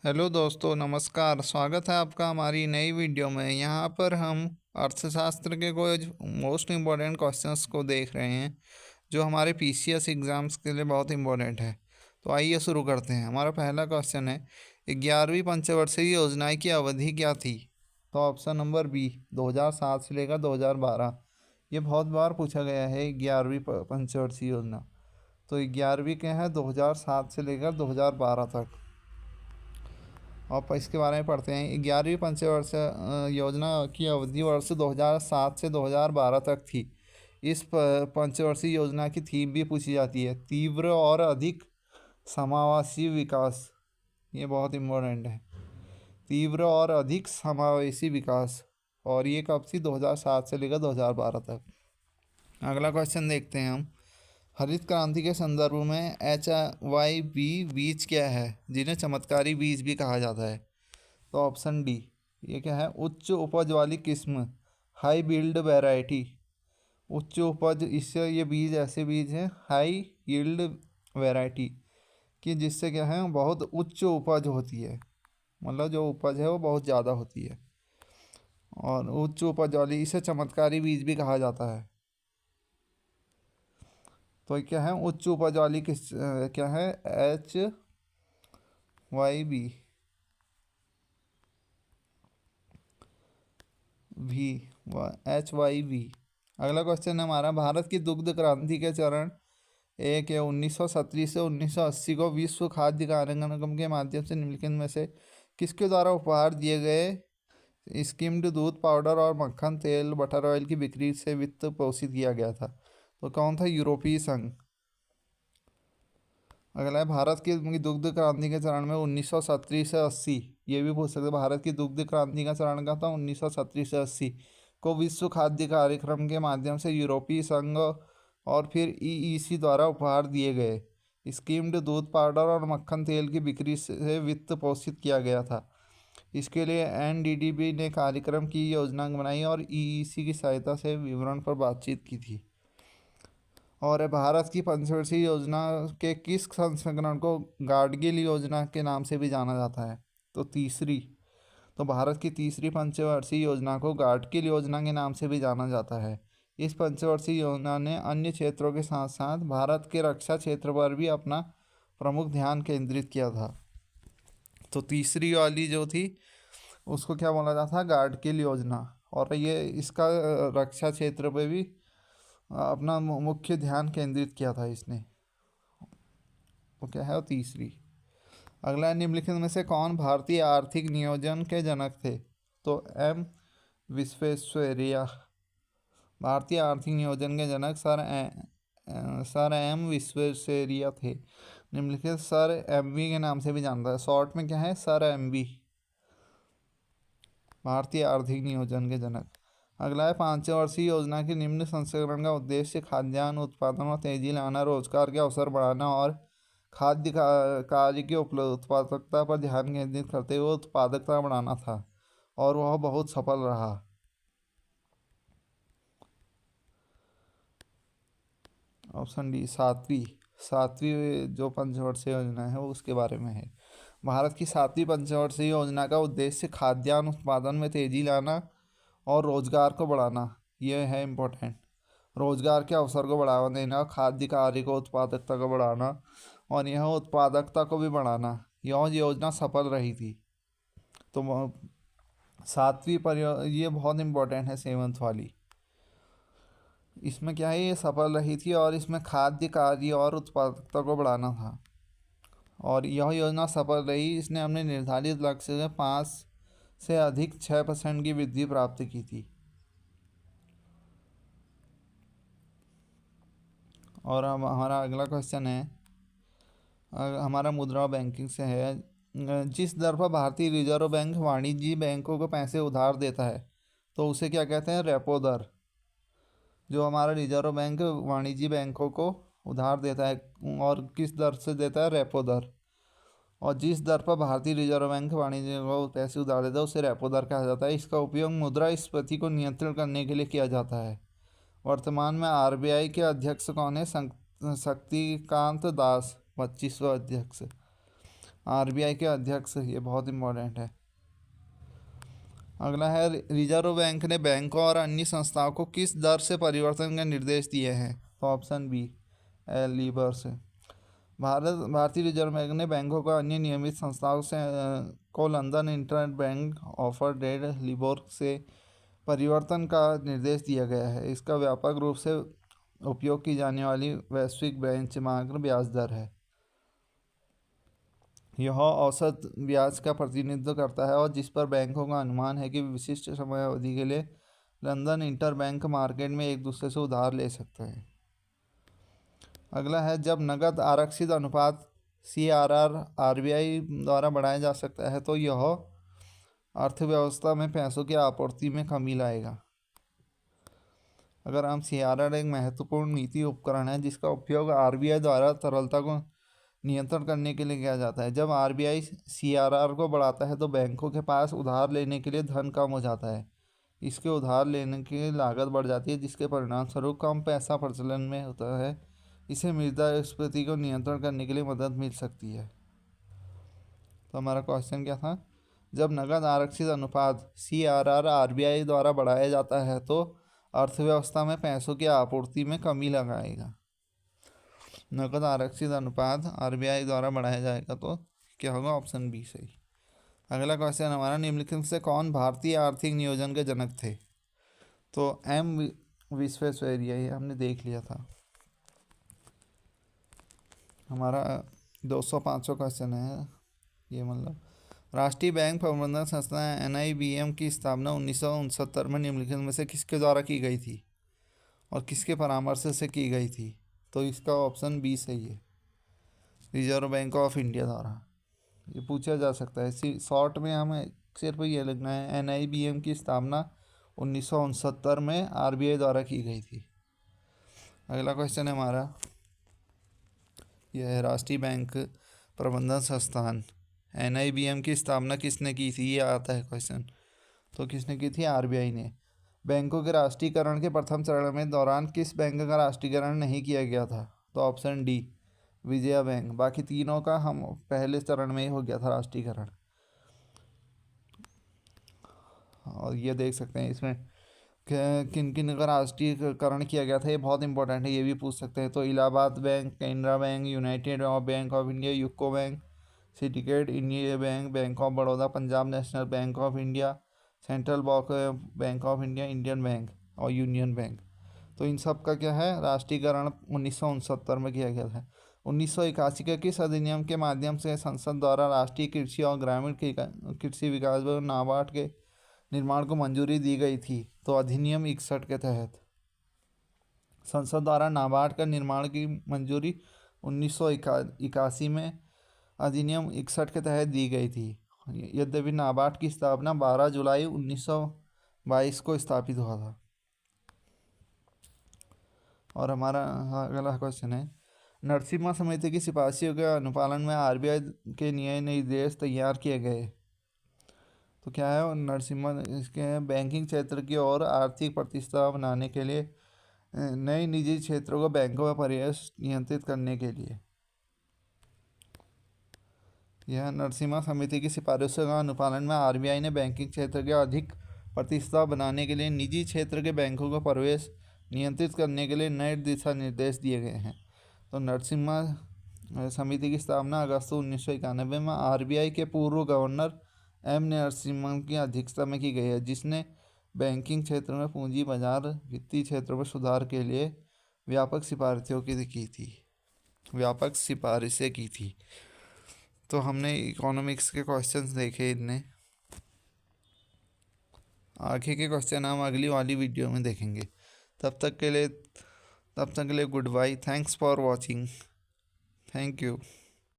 Hello दोस्तों, नमस्कार। स्वागत है आपका हमारी नई वीडियो में। यहाँ पर हम अर्थशास्त्र के कुछ मोस्ट इम्पोर्टेंट क्वेश्चंस को देख रहे हैं जो हमारे पीसीएस एग्ज़ाम्स के लिए बहुत इम्पोर्टेंट है। तो आइए शुरू करते हैं। हमारा पहला क्वेश्चन है, 11वीं पंचवर्षीय योजना की अवधि क्या थी? तो ऑप्शन नंबर बी, 2007 से लेकर 2012। ये बहुत बार पूछा गया है 11वीं पंचवर्षीय योजना। तो 11वीं क्या है, 2007 से लेकर 2012 तक। आप इसके बारे में पढ़ते हैं। 11वीं पंचवर्ष योजना की अवधि वर्ष 2007 से 2012 तक थी। इस पंचवर्षीय योजना की थीम भी पूछी जाती है, तीव्र और अधिक समावेशी विकास। ये बहुत इम्पोर्टेंट है, तीव्र और अधिक समावेशी विकास। और ये कब थी? 2007 से लेकर 2012 तक। अगला क्वेश्चन देखते हैं हम। हरित क्रांति के संदर्भ में HYV बीज क्या है, जिन्हें चमत्कारी बीज भी कहा जाता है? तो ऑप्शन डी, ये क्या है? उच्च उपज वाली किस्म, हाई यील्ड वैरायटी। उच्च उपज, इससे ये बीज ऐसे बीज हैं हाई यील्ड वैरायटी कि जिससे क्या है, बहुत उच्च उपज होती है। मतलब जो उपज है वो बहुत ज़्यादा होती है। और उच्च उपज वाली, इसे चमत्कारी बीज भी कहा जाता है। तो ये क्या है? उच्च उपज वाली किस क्या है? HYV भी, HYV। अगला क्वेश्चन है हमारा, भारत की दुग्ध क्रांति के चरण एक है 1970 से 1980 को विश्व खाद्य कार्यक्रम के माध्यम से निम्नलिखित में से किसके द्वारा उपहार दिए गए स्किम्ड दूध पाउडर और मक्खन तेल बटर ऑयल की बिक्री से वित्त पोषित किया गया था? तो कौन था? यूरोपीय संघ। अगला है, भारत की दुग्ध क्रांति के चरण में 1970 से 80, ये भी पूछ सकते हैं। भारत की दुग्ध क्रांति का चरण का था 1970 से 80 को विश्व खाद्य कार्यक्रम के माध्यम से यूरोपीय संघ और फिर EEC द्वारा उपहार दिए गए स्किम्ड दूध पाउडर और मक्खन तेल की बिक्री से वित्त पोषित किया गया था। इसके लिए NDDB ने कार्यक्रम की योजना बनाई और EEC की सहायता से विवरण पर बातचीत की थी। और भारत की पंचवर्षीय योजना के किस संस्करण को गाडगिल योजना के नाम से भी जाना जाता है? तो तीसरी। तो भारत की तीसरी पंचवर्षीय योजना को गाडगिल योजना के नाम से भी जाना जाता है। इस पंचवर्षीय योजना ने अन्य क्षेत्रों के साथ साथ भारत के रक्षा क्षेत्र पर भी अपना प्रमुख ध्यान केंद्रित किया था। तो तीसरी वाली जो थी उसको क्या बोला जाता था? गाडगिल योजना। और ये इसका रक्षा क्षेत्र पे भी अपना मुख्य ध्यान केंद्रित किया था इसने। वो क्या है? वो तीसरी। अगला, निम्नलिखित में से कौन भारतीय आर्थिक नियोजन के जनक थे? तो M विश्वेश्वरैया। भारतीय आर्थिक नियोजन के जनक सर M विश्वेश्वरैया थे। निम्नलिखित सर MV के नाम से भी जानता है। शॉर्ट में क्या है? Sir MV। भारतीय आर्थिक नियोजन के जनक। अगला है, पंचवर्षीय योजना के निम्न संस्करण का उद्देश्य खाद्यान्न उत्पादन में तेजी लाना, रोजगार के अवसर बढ़ाना और खाद्य कार्य की उत्पादकता पर ध्यान केंद्रित करते हुए उत्पादकता बढ़ाना था। और वह बहुत सफल रहा। ऑप्शन डी, सातवीं। सातवीं जो पंचवर्षीय योजना है वो उसके बारे में है। भारत की सातवीं पंचवर्षीय योजना का उद्देश्य खाद्यान्न उत्पादन में तेजी लाना और रोजगार को बढ़ाना। यह है इम्पोर्टेंट। रोजगार के अवसर को बढ़ावा देना, खाद्य कार्य को उत्पादकता को बढ़ाना और यह उत्पादकता को भी बढ़ाना। यह योजना सफल रही थी। तो सातवीं ये बहुत इम्पोर्टेंट है, सेवंथ वाली। इसमें क्या है? ये सफल रही थी और इसमें खाद्य कार्य और उत्पादकता को बढ़ाना था। और यह योजना सफल रही। इसने अपने निर्धारित लक्ष्य से 5 से अधिक 6% की वृद्धि प्राप्त की थी। और अब हमारा अगला क्वेश्चन है, हमारा मुद्रा बैंकिंग से है। जिस दर पर भारतीय रिजर्व बैंक वाणिज्यिक बैंकों को पैसे उधार देता है तो उसे क्या कहते हैं? रेपो दर। जो हमारा रिजर्व बैंक वाणिज्यिक बैंकों को उधार देता है और किस दर से देता है? रेपो दर। और जिस दर पर भारतीय रिजर्व बैंक वाणिज्य को पैसे उधार देता है उसे रेपो दर कहा जाता है। इसका उपयोग मुद्रास्फीति को नियंत्रण करने के लिए किया जाता है। वर्तमान में RBI के अध्यक्ष कौन है? शक्तिकांत दास, 25वां अध्यक्ष। आरबीआई के अध्यक्ष, ये बहुत इंपॉर्टेंट है। अगला है रिजर्व बैंक ने बैंकों और अन्य संस्थाओं को किस दर से परिवर्तन के निर्देश दिए हैं? तो ऑप्शन बी, लीबर से। भारतीय रिजर्व बैंक ने बैंकों को अन्य नियमित संस्थाओं से को London interbank bank offer rate LIBOR से परिवर्तन का निर्देश दिया गया है। इसका व्यापक रूप से उपयोग की जाने वाली वैश्विक बेंचमार्क ब्याज दर है। यह औसत ब्याज का प्रतिनिधित्व करता है और जिस पर बैंकों का अनुमान है कि विशिष्ट समय अवधि के लिए लंदन इंटरबैंक मार्केट में एक दूसरे से उधार ले सकते हैं। अगला है, जब नकद आरक्षित अनुपात CRR RBI द्वारा बढ़ाया जा सकता है तो यह अर्थव्यवस्था में पैसों की आपूर्ति में कमी लाएगा। अगर हम CRR एक महत्वपूर्ण नीति उपकरण है जिसका उपयोग RBI द्वारा तरलता को नियंत्रण करने के लिए किया जाता है। जब RBI CRR को बढ़ाता है तो बैंकों के पास उधार लेने के लिए धन कम हो जाता है। इसके उधार लेने की लागत बढ़ जाती है जिसके परिणाम स्वरूप कम पैसा प्रचलन में होता है। इसे मुद्रास्फीति को नियंत्रण करने के लिए मदद मिल सकती है। तो हमारा क्वेश्चन क्या था? जब नकद आरक्षित अनुपात CRR RBI द्वारा बढ़ाया जाता है तो अर्थव्यवस्था में पैसों की आपूर्ति में कमी लगाएगा। नकद आरक्षित अनुपात RBI द्वारा बढ़ाया जाएगा तो क्या होगा? ऑप्शन बी सही। अगला क्वेश्चन हमारा, निम्नलिखित में से कौन भारतीय आर्थिक नियोजन के जनक थे? तो M विश्वेश्वरैया, ये हमने देख लिया था। हमारा 200-500 क्वेश्चन है ये, मतलब राष्ट्रीय बैंक प्रबंधन संस्था NIBM की स्थापना 1969 में निम्नलिखित में से किसके द्वारा की गई थी और किसके परामर्श से की गई थी? तो इसका ऑप्शन बी सही है, रिजर्व बैंक ऑफ इंडिया द्वारा। ये पूछा जा सकता है, शॉर्ट में हमें सिर्फ ये लिखना है, NIBM की स्थापना 1969 में RBI द्वारा की गई थी। अगला क्वेश्चन है हमारा, यह है राष्ट्रीय बैंक प्रबंधन संस्थान NIBM की स्थापना किसने की थी? ये आता है क्वेश्चन। तो किसने की थी? RBI ने। बैंकों के राष्ट्रीयकरण के प्रथम चरण में दौरान किस बैंक का राष्ट्रीयकरण नहीं किया गया था? तो ऑप्शन डी, विजया बैंक। बाकी तीनों का हम पहले चरण में ही हो गया था राष्ट्रीयकरण। और ये देख सकते हैं इसमें किन किन का राष्ट्रीयकरण किया गया था, ये बहुत इंपॉर्टेंट है, ये भी पूछ सकते हैं। तो Allahabad bank, Canara bank, United bank of India, UCO bank, syndicate Indian bank, bank of Baroda, Punjab national bank of India, central bank of India, Indian bank और यूनियन बैंक। तो इन सब का क्या है? राष्ट्रीयकरण 1969 में किया गया था। 1981 के किस अधिनियम के माध्यम से संसद द्वारा राष्ट्रीय कृषि और ग्रामीण कृषि विकास बोर्ड नाबार्ड के निर्माण को मंजूरी दी गई थी? तो अधिनियम 61 के तहत संसद द्वारा नाबार्ड का निर्माण की मंजूरी 1981 में अधिनियम 61 के तहत दी गई थी। यद्यपि नाबार्ड की स्थापना 12 जुलाई 1922 को स्थापित हुआ था। और हमारा अगला क्वेश्चन है, नरसिम्हा समिति की सिफारिशों के अनुपालन में RBI के नए निर्देश तैयार किए गए। तो क्या है? नरसिम्हा इसके बैंकिंग क्षेत्र की और आर्थिक प्रतिष्ठा बनाने के लिए नए निजी क्षेत्रों को बैंकों में प्रवेश नियंत्रित करने के लिए। यह नरसिम्हा समिति की सिफारिशों का अनुपालन में RBI ने बैंकिंग क्षेत्र के अधिक प्रतिष्ठा बनाने के लिए निजी क्षेत्र के बैंकों का प्रवेश नियंत्रित करने के लिए नए दिशा निर्देश दिए गए हैं। तो नरसिम्हा समिति की स्थापना अगस्त 1991 में RBI के पूर्व गवर्नर M नरसिम्हन की अध्यक्षता में की गई है, जिसने बैंकिंग क्षेत्र में पूंजी बाजार वित्तीय क्षेत्रों में सुधार के लिए व्यापक सिफारिशें की थी। तो हमने इकोनॉमिक्स के क्वेश्चंस देखे, इनने आगे के क्वेश्चन हम अगली वाली वीडियो में देखेंगे। तब तक के लिए good bye. Thanks for watching. Thank you.